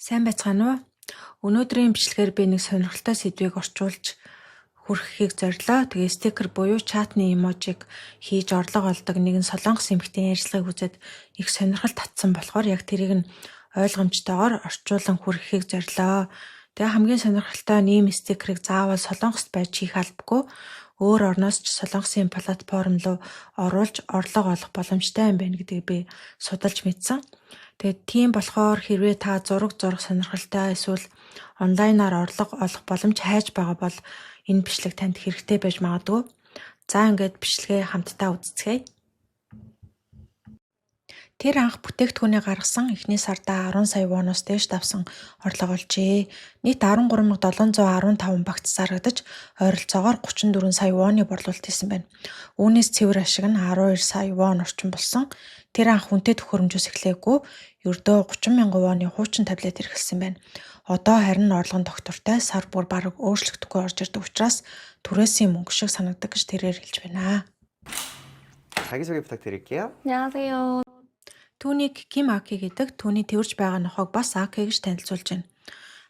Сайн байцгаана уу? Өнөөдрийн бичлэгээр би нэг сонирхолтой сэдвийг орчуулж хүргэхийг зорилоо. Тэгээ стикер буюу чатны эможиг хийж орлого олдог нэгэн солонгос эмэгтэйн ярилцлагыг үзээд их сонирхол татсан болохоор яг тэрийг нь ойлгомжтойгоор орчуулан хүргэхийг зорилоо. Тэгээ хамгийн сонирхолтой нэм стикерийг заавал солонгост байж хийх албагүй. Өөр орноос ч солонгосын платформ руу оруулж орлого олох боломжтой юм байна гэдгийг би судалж мэдсэн. Тэгээд тийм болохоор хэрвээ та зураг сонирхолтой эсвэл онлайнаар орлого олох боломж хайж байгаа бол энэ бичлэг танд хэрэгтэй байж магадгүй. За ингээд бичлэгээ хамтдаа үзцгээе. Тэр анх бүтээгдэхүүний гаргасан эхний сарда 10 сая воноос дээш давсан орлого олжээ. Нийт 13,715 багц зарагдаж ойролцоогоор 34 сая воны борлуулалт хийсэн байна. Үүнээс цэвэр ашиг нь 12 сая вон орчим болсон. Тэр анх үнэтэй төхөөрөмжөөс эхлэегүй ердөө 30 мянган воны хуучин таблет хэрэглэсэн байна. Одоо харин орлогын доктортой сар бүр бараг өөрчлөгдөхгүй орж ирдэг учраас түрээсийн мөнгө шиг санагдаг гэж тэрээр хэлж байна. 자기소개 부탁드릴게요. 안녕하세요. Түүнийг Ким Аки гэдэг түүний тэрж байгаа нохойг бас Аки гэж танилцуулж байна.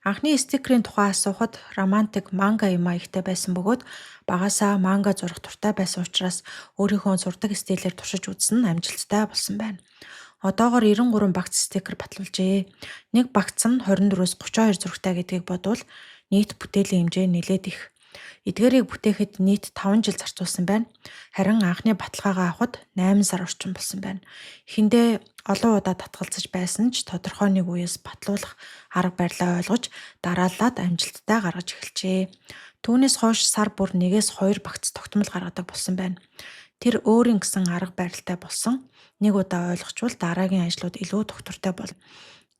Анхны стикерийн тухай асуухад романтик манга юм аягтай байсан бөгөөд багасаа манга зурах дуртай байсан учраас өөрийнхөө зурдаг стилээр туршиж үзсэн нь амжилттай болсон байна. Одоогоор 93 багц стикер батлуулжээ. Нэг багц нь 24-өөс 32 зурагтай гэдгийг бодвол нийт бүтээлийн хэмжээ нэлээд их. Эдгээрийг бүтээхэд нийт 5 жил зарцуулсан байна. Харин анхны баталгаагаа авахд 8 сар орчим болсон байна. Эхэндээ олон удаа татгалзаж байсан ч тодорхой нэг үеэс батлуулах арга барилаа ойлгож дараалаад амжилттай гаргаж эхэлжээ. Түүнээс хойш сар бүр 1-2 багц тогтмол гаргадаг болсон байна. Тэр өөрийн гэсэн арга барилтай болсон. Нэг удаа ойлгочвол дараагийн ажлууд илүү доктортой болно.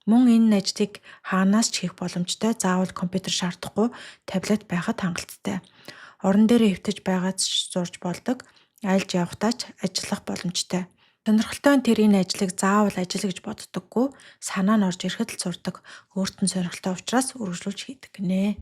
Мөн энэ ажлыг хаанаас ч хийх боломжтой, заавал компьютер шаардахгүй, таблет байхад хангалттай. Орон дээрээ хэвтэж байгаад ч зурж болдог, айлж явахдаа ч ажиллах боломжтой. Сонирхолтой нь тэр энэ ажлыг заавал ажил гэж боддоггүй, санаа нь орж ирэхэд л зурдаг, өөрт нь сонирхолтой учраас үргэлжлүүлж хийдэг гинэ.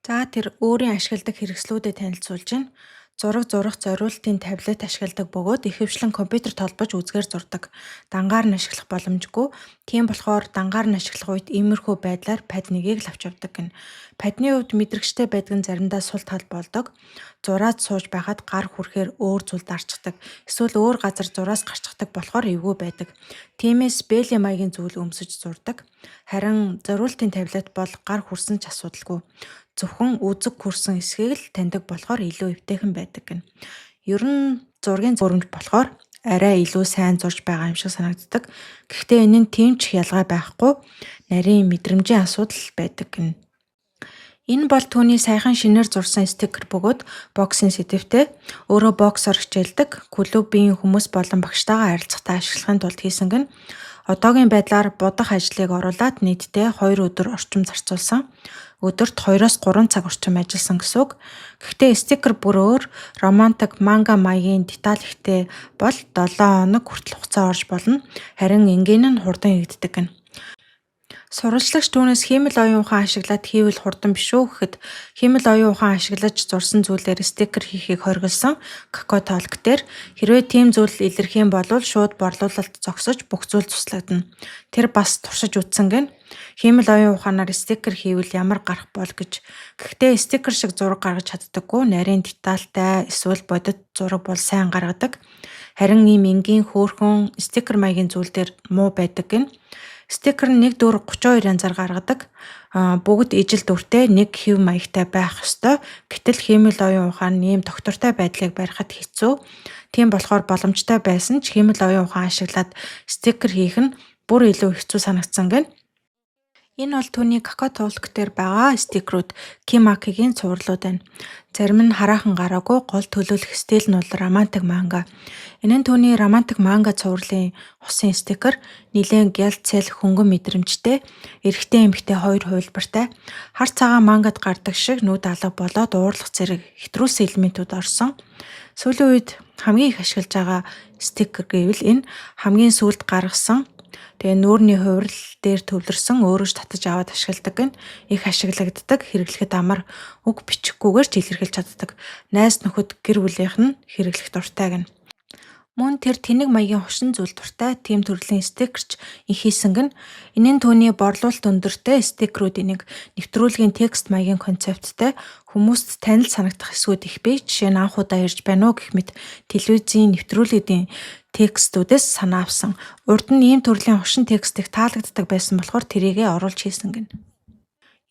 За тэр өөрийн ашигладаг хэрэгслүүдэд танилцуулж байна. Зураг зурах зориултын таблет ашигладаг бөгөөд ихэвчлэн компьютер толбож үзгээр зурдаг. Дангаар нь ашиглах боломжгүй. Тийм болохоор дангаар нь ашиглах үед иймэрхүү байдлаар пад нэгийг л авч явдаг гин. Падны хувьд мэдрэгчтэй байдаг нь заримдаа сул тал болдог. Зураад сууж байхад гар хүрхээр өөр зүйл дарчдаг. Эсвэл өөр газар зураас гарчдаг болохоор эвгүй байдаг. Тиймээс бэлэ маягийн зүйл өмсөж зурдаг. Харин зориултын таблет бол гар хүрсэн ч асуудалгүй. Зөвхөн үзэг хүрсэн эсхийг л таньдаг болохоор илүү эвтэйхэн байдаг гэнэ. Ер нь зургийн зурмж болохоор арай илүү сайн зурж байгаа юм шиг санагддаг. Гэхдээ энэ нь тийм ч ялгаа байхгүй. Нарийн мэдрэмжийн асуудал байдаг гэнэ. Энэ бол түүний саяхан шинээр зурсан стикер бөгөөд боксing сэдвтэй. Өөрөө боксоор хичээлдэг, клубийн хүмүүс болон багштайгаа харилцахтаа ашиглахын тулд хийсэн гэнэ. Одоогийн байдлаар будах ажлыг оруулаад нийтдээ 2 өдөр орчим зарцуулсан. Өдөрт 2-3 цаг орчим ажилласан гэсэн үг. Гэхдээ стикер бүр өөр романтик манга маягийн деталь ихтэй бол 7 хоног хүртэл хугацаа орж болно. Харин энгийн нь хурдан хийгддэг гэнэ. Сурвалжлагч түүнээс хиймэл оюун ухаан ашиглаад хийвэл хурдан биш үү гэхэд хиймэл оюун ухаан ашиглаж зурсан зүйлээр стикер хийхийг хориглосон Kakao дээр хэрвээ тийм зүйл илэрх юм бол шууд борлуулалт зогсож бүх зүйл туслагдана. Тэр бас туршиж үзсэн гэнэ. Хиймэл оюун ухаанаар стикер хийвэл ямар гарах бол гэж. Гэхдээ стикер шиг зураг гаргаж чаддаггүй, нарийн детальтай эсвэл бодит зураг бол сайн гаргадаг. Харин ийм энгийн хөөрхөн стикер маягийн зүйл дээр муу байдаг гэнэ. Стикер нь нэг дүр 32 янзаар гаргадаг. Бүгд ижил дүртэй нэг хэв маягтай байх ёстой. Гэтэл хиймэл оюун ухаан ийм доктортой байдлыг барихад хэцүү. Тийм болохоор боломжтой байсан ч хиймэл оюун ухаан ашиглаад стикер хийх нь бүр илүү хэцүү санагдсан гэнэ. Энэ бол түүний Kakao дээр байгаа стикерүүд Ким Акигийн цувралууд байна. Зарим нь хараахан гараагүй гол төлөөлөх стил нь бол романтик манга. Энэ нь түүний романтик манга цувралын усын стикер нэлээд гялцэл хөнгөн мэдрэмжтэй, эрэгтэй эмэгтэй хоёр хувилбартай, хар цагаан мангад гардаг шиг нүд алга болоод уурлах зэрэг хэтрүүлсэн элементүүд орсон. Сүүлийн үед хамгийн их ашиглаж байгаа стикер гэвэл энэ хамгийн сүүлд гаргасан тэгээ нүүрний хувирал дээр төвлөрсөн өөрөөс татаж аваад ашигладаг гэн их ашиглагддаг, хэрэглэхэд амар үг бичихгүйгээр ч илэрхийлж чаддаг. Найз нөхөд гэр бүлийнх нь хэрэглэх дуртай гэн. Мөн тэр тэнэг маягийн хошин зүйл дуртай тийм төрлийн стикерч ихийсэнг нь энэ нь түүний борлуулалт өндөртэй стикерүүдийн нэвтрүүлгийн текст маягийн концепттэй хүмүүст танил санагдах хэсгүүд их бий. Жишээ нь анх удаа ирж байна уу гэх мэт телевизийн нэвтрүүлгийн текстүүдээс санаа авсан. Урд нь ийм төрлийн хошин текст их таалагддаг байсан болохоор тэрийгэ оруулж хийсэн гэнэ.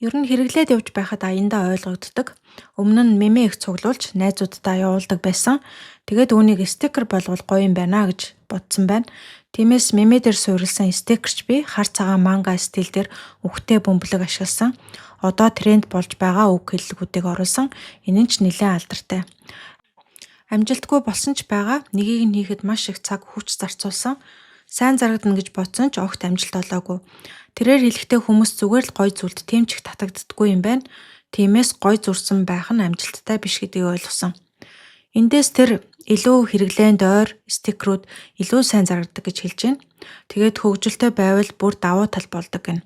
Ер нь хэрэглээд явж байхад аяндаа ойлгогддог. Өмнө нь мемэ их цуглуулж найзуудтай явуулдаг байсан. Тэгээд үүнийг стикер болгол гоё юм байна гэж бодсон байна. Тиймээс мемэ дээр суурилсан стикерч би хар цагаан манга стил дээр үхтэй бөмбөлөг ашигласан. Одоо тренд болж байгаа үг хэллэгүүдийг оруулсан. Энэ нь ч нэлээд алдартай. Амжилтгүй болсон ч байгаа. Нэгийг нь хийхэд маш их цаг хүч зарцуулсан. Сайн зарагдана гэж бодсон ч огт амжилт олоогүй. Тэрээр хэлэхдээ хүмүүс зүгээр л гоё зүйлд тэмч их татагддаггүй юм байна. Тиймээс гоё зурсан байх нь амжилттай биш гэдгийг ойлгосон. Эндээс тэр илүү хэрэглээнд ойр стикерүүд илүү сайн зарагддаг гэж хэлж байна. Тэгээд хөгжилтэй байвал бүр давуу тал болдог гэнэ.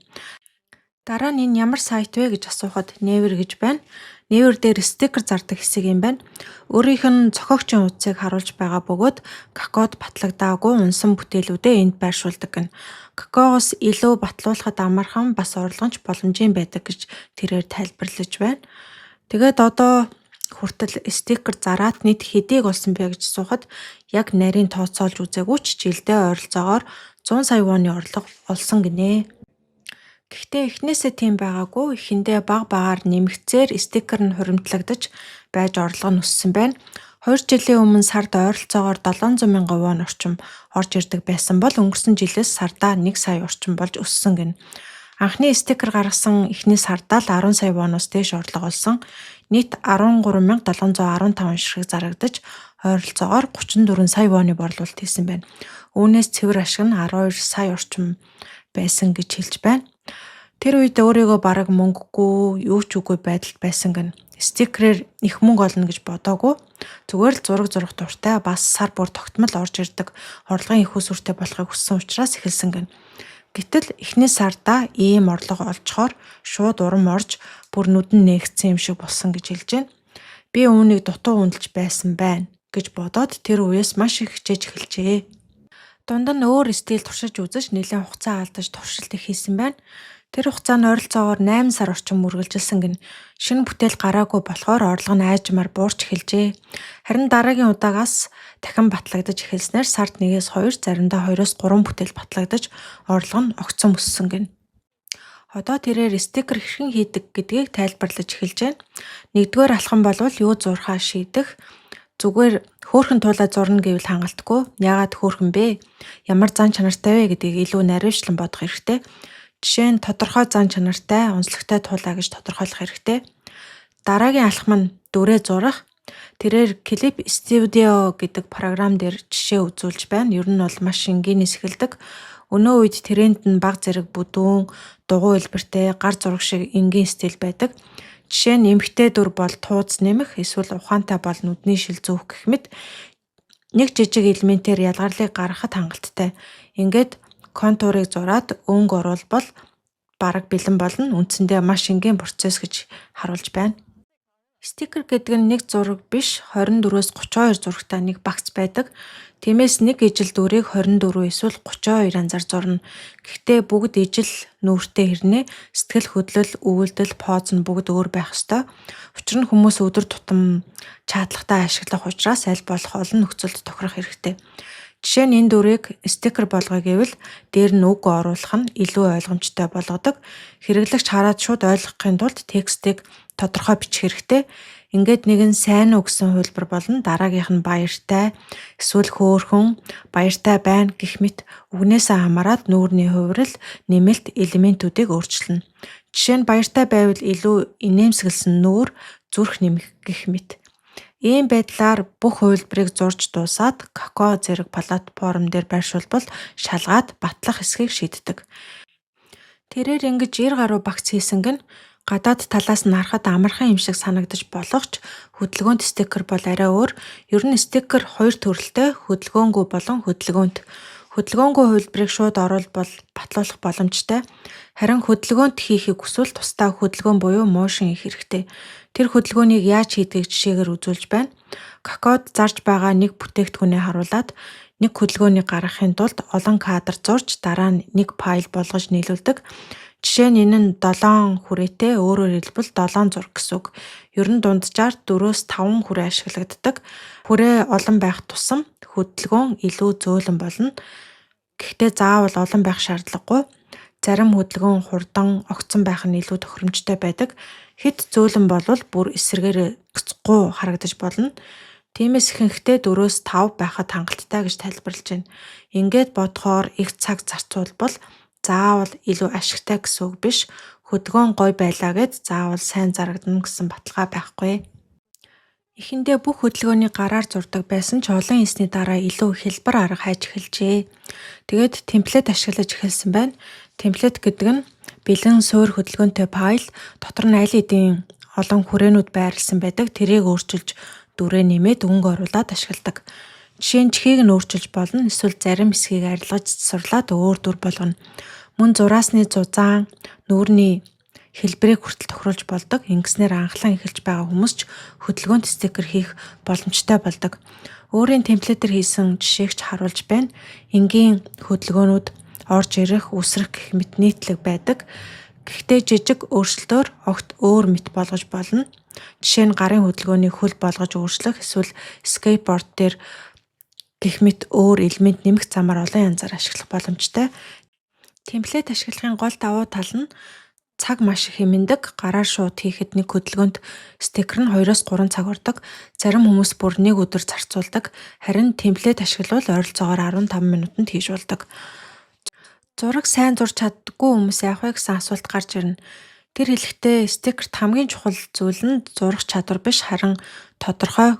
Дараа нь энэ ямар сайт вэ гэж асуухад Naver гэж байна. Naver дээр стикер зардаг хэсэг юм байна. Өөрийнх нь зохиогчийн утсыг харуулж байгаа бөгөөд Какод батлагдаагүй унсан бүтээлүүдээ энд байршуулдаг гэнэ. Какогоос илүү батлуулахад амархан бас урлагч боломжийн байдаг гэж тэрээр тайлбарлаж байна. Тэгээд одоо хүртэл стикер зараад нийт хэдийг олсон бэ гэж асуухад яг нарийн тооцоолж үзээгүй ч жилдээ ойролцоогоор 100 сая воны орлого олсон гинэ. Гэхдээ эхнээсээ тийм байгаагүй. Эхэндээ баг багаар нэмэгцээр стикер нь хуримтлагдаж байж орлого нь өссөн байна. 2 жилийн өмнө сард ойролцоогоор 700 мянган вон орчим орж ирдэг байсан бол өнгөрсөн жилээс сардаа 1 сая орчим болж өссөн гэнэ. Анхны стикер гаргасан эхний сардаа л 10 сая воноос дээш орлого олсон. Нийт 13,715 ширхэг зарагдаж ойролцоогоор 34 сая воны борлуулалт хийсэн байна. Үүнээс цэвэр ашиг нь 12 сая орчим байсан гэж хэлж байна. Тэр үед өөрийгөө бараг мөнгөгүй, юу ч үгүй байдалд байсан гэнэ. Стикерээр их мөнгө олно гэж бодоогүй. Зүгээр л зураг зурах дуртай бас сар бүр тогтмол орж ирдэг орлогын их усүртэй болохыг хүссэн учраас эхэлсэн гэнэ. Гэтэл эхний сардаа ийм орлого олцохоор шууд урам орж бүр нүдэн нээгдсэн юм шиг болсон гэж хэлж байна. Би үүнийг дутуу үнэлж байсан байна гэж бодоод тэр үеэс маш их хичээж эхэлжээ. Дунд нь өөр стил туршиж үзэж нэлээд хугацаа алдаж туршилт их хийсэн байна. Тэр хугацаанд ойролцоогоор 8 сар орчим үргэлжилсэн гэнэ. Шинэ бүтээл гараагүй болохоор орлого нь айжмаар буурч эхэлжээ. Харин дараагийн удаагаас дахин батлагдаж эхэлснээр сард 1-2 заримдаа 2-3 бүтээл батлагдаж орлого нь огцом өссөн гэнэ. Одоо тэрээр стикер хэрхэн хийдэг гэдгийг тайлбарлаж эхэлж байна. Нэгдүгээр алхам бол юу зурхаа шийдэх. Зүгээр хөөхөн туулаа зурна гэвэл хангалтгүй. Яагаад хөөхөн бэ? Ямар зан чанартай вэ гэдгийг илүү наривчлан бодох хэрэгтэй. Жишээ нь тодорхой зан чанартай, онцлогтой туулаа гэж тодорхойлох хэрэгтэй. Дараагийн алхам нь дүрээ зурах. Тэрээр клип студио гэдэг програм дээр жишээ үзүүлж байна. Ер нь бол маш энгийнээс эхэлдэг. Өнөө үед тренд нь баг зэрэг бүдүүн, дугуй хэлбэртэй, гар зураг шиг энгийн стил байдаг. Жишээ нь эмхтэй дүр бол тууз нэмэх, эсвэл ухаантай бол нүдний шил зүүх гэх мэт нэг жижиг элементээр ялгарлыг гаргахад хангалттай. Ингээд контурыг зураад өнгө оруулбал бараг бэлэн болно. Үндсэндээ маш энгийн процесс гэж харуулж байна. Стикер гэдэг нь нэг зураг биш 24-өөс 32 зурагтай нэг багц байдаг. Тиймээс нэг ижил дүрийг 24 эсвэл 32 янзаар зурна. Гэхдээ бүгд ижил нүүртэй хэрнээ сэтгэл хөдлөл, үйлдэл, поз нь бүгд өөр байх ёстой. Учир нь хүмүүс өдөр тутам чатлагтай ашиглах учраас аль болох олон нөхцөлд тохирох хэрэгтэй. Жишээ нь энэ дүрийг стикер болгоё гэвэл дээр нь үг оруулах нь илүү ойлгомжтой болгодог. Хэрэглэгч хараад шууд ойлгохын тулд текстийг тодорхой бичих хэрэгтэй. Ингээд нэгэн сайн уу гэсэн хувилбар болно. Дараагийнх нь баяртай, эсвэл хөөрхөн, баяртай байна гэх мэт үгнээсээ хамаарат нүүрний хувирал, нэмэлт элементүүдийг өөрчилнө. Жишээ нь баяртай байвал илүү инээмсэглсэн нүүр, зүрх нэмэх гэх мэт. Ийм байдлаар бүх хувилбарыг зурж дуусаад Какод зэрэг платформ дээр байршуулбал шалгаад батлах хэсгийг шийддэг. Тэрээр ингэж 90 гаруй багц хийсэн гэн гадаад талаас нь харахад амархан юм шиг санагдаж болох ч хөдөлгөөнт стикер бол арай өөр. Ер нь стикер хоёр төрөлтэй хөдөлгөөнгүй болон хөдөлгөөнт. Хөдөлгөөнгүй хувилбарыг шууд оруулбал батлуулах боломжтой. Харин хөдөлгөөнт хийхийг хүсвэл тусдаа хөдөлгөөн буюу motion хийх хэрэгтэй. Тэр хөдөлгөөнийг яаж хийдгийг жишээгээр үзүүлж байна. Какод зарж байгаа нэг бүтээгдэхүүнээ харуулад Нэг хөдөлгөөнийг гаргахын тулд олон кадр зурж дараа нь нэг файл болгож нийлүүлдэг. Жишээ нь энэ нь 7 хүрээтэй, өөрөөр хэлбэл 7 зураг гэсэн үг. Ер нь дунджаар 4-5 хүрээ ашиглагддаг. Хүрээ олон байх тусам хөдөлгөөн илүү зөөлөн болно. Гэхдээ заавал олон байх шаардлагагүй. Зарим хөдөлгөөн хурдан, огцон байх нь илүү тохиромжтой байдаг. Хэд зөөлөн болвол бүр эсрэгээр гацхгүй харагдаж болно. Тиймээс ихэнхдээ 4-5 байхад хангалттай гэж тайлбарлаж байна. Ингээд бодохоор их цаг зарцуулбал заавал илүү ашигтай гэсэн үг биш. Хөдөлгөөн гоё байлаа гэд заавал сайн зарагдана гэсэн баталгаа байхгүй. Эхэндээ бүх хөдөлгөөний гараар зурдаг байсан ч олон эсний дараа илүү хэлбэр арга хайж эхэлжээ. Тэгээд темплет ашиглаж эхэлсэн байна. Темплет гэдэг нь бэлэн суур хөдөлгөөнтэй файл, дотор нь аль хэдийн олон хүрээнүүд байрласан байдаг. Тэрийг өөрчилж дүрээ нэмээд өнгө оруулаад ашигладаг. Жишээ нь чихийг нь өөрчилж болно. Эсвэл зарим хэсгийг арилгаж цэцэрлээд өөр дүр болгоно. Мөн зураасны зузаан, нүүрний хэлбэрийг хүртэл тохируулж болдог. Ингэснээр анхлан эхэлж байгаа хүмүүс ч хөдөлгөөнт стикер хийх боломжтой болдог. Өөрийн темплетээр хийсэн жишээгч харуулж байна. Энгийн хөдөлгөөнүүд орж ирэх, үсрэх гэх мэт нийтлэг байдаг. Гэхдээ жижиг өөрчлөлтөөр огт өөр мэт болгож болно. Жишээ нь гарын хөдөлгөөнийг хөл болгож өөрчлөх, эсвэл скейтборд дээр гэх мэт өөр элемент нэмэх замаар олон янзаар ашиглах боломжтой. Темплет ашиглахын гол давуу тал нь цаг маш их хэмнэдэг. Гараар шууд хийхэд нэг хөдөлгөөнт стикер нь 2-3 цаг ордог. Зарим хүмүүс бүр нэг өдөр зарцуулдаг. Харин темплет ашиглавал ойролцоогоор 15 минутанд хийж болдог. Зураг сайн зурж чаддаггүй хүмүүс яах вэ гэсэн асуулт гарч ирнэ. Тэр хэлэхдээ стикерт хамгийн чухал зүйл нь зурах чадвар биш, харин тодорхой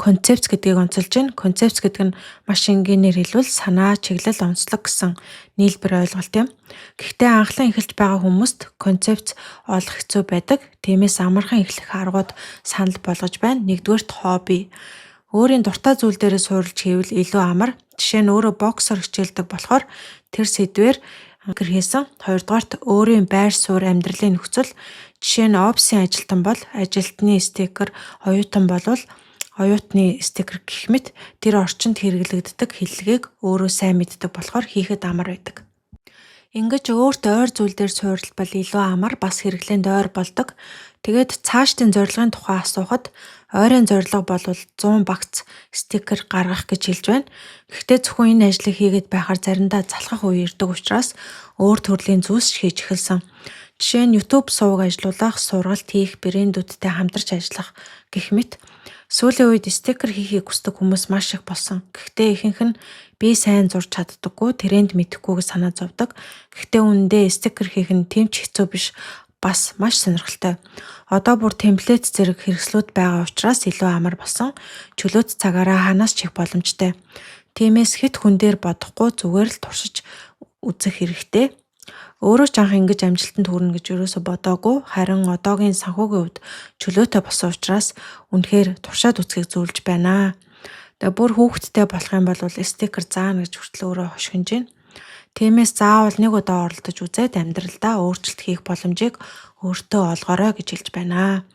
концепц гэдгийг онцолж байна. Концепц гэдэг нь маш энгийнээр хэлбэл санаа, чиглэл, онцлог гэсэн нийлбэр ойлголт юм. Гэхдээ анхлан эхэлж байгаа хүмүүст концепц олох хэцүү байдаг. Тиймээс амархан эхлэх аргууд санал болгож байна. Нэгдүгээрт хобби. Өөрийн дуртай зүйл дээрээ суурилж хийвэл илүү амар. Жишээ нь өөрөө боксер хичээлдэг болохоор тэр сэдвээр хийсэн. Хоёрдугаарт өөрийн байр суурь, амьдралын нөхцөл. Жишээ нь офисын ажилтан бол ажилтны стикер, оюутан болвол оюутны стикер гэх мэт тэр орчинд хэрэглэгддэг хэллэгийг өөрөө сайн мэддэг болохоор хийхэд амар байдаг. Ингэж өөрт ойр зүйл дээр суурилбал илүү амар, бас хэрэглээнд ойр болдог. Тэгээд цаашдын зорилгын тухай асуухад ойрын зорилго бол 100 багц стикер гаргах гэж хэлж байна. Гэхдээ зөвхөн энэ ажлыг хийгээд байхаар заримдаа залхах үе ирдэг учраас өөр төрлийн зүйлс хийж эхэлсэн. Жишээ нь YouTube суваг ажилуулах, сургалт хийх, брэндүүдтэй хамтарч ажиллах гэх мэт. Сүүлийн үед стикер хийхийг хүсдэг хүмүүс маш их болсон. Гэхдээ ихэнх нь би сайн зурж чаддаггүй, тренд мэдэхгүйг санаа зовдөг. Гэхдээ үүндээ стикер хийх нь тийм ч хэцүү биш, бас маш сонирхолтой. Одоо бүр темплет зэрэг хэрэгслүүд байгаа учраас илүү амар болсон. Чөлөөт цагаараа ханаас ч их боломжтой. Тиймээс хэд хүн дээр бодохгүй зүгээр л туршиж үзэх хэрэгтэй. Өөрөө ч анх ингэж амжилтанд хүрнэ гэж юусоо бодоогүй. Харин одоогийн санхүүгийн хувьд чөлөөтэй болсон учраас үнэхээр туршаад үзхийг зөвлөж байна. Тэгээ бүр хүүхэдтэй болох юм бол стикер заана гэж хүртэл өөрөө хошигнож байна. Тиймээс заавал нэг удаа оролдож үзээд амьдралдаа өөрчлөлт хийх боломжийг өөртөө олгоорой гэж хэлж байна.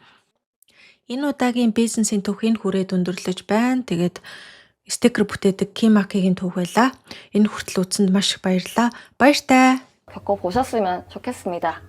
Энэ удаагийн бизнесийн түүхийг хүрээд өндөрлөж байна. Тэгээд стикер бүтээдэг Kimaki-гийн түүх байлаа. Энэ хүртэл үзсэнд маш их баярлалаа. Баяртай. 겪어보셨으면 좋겠습니다.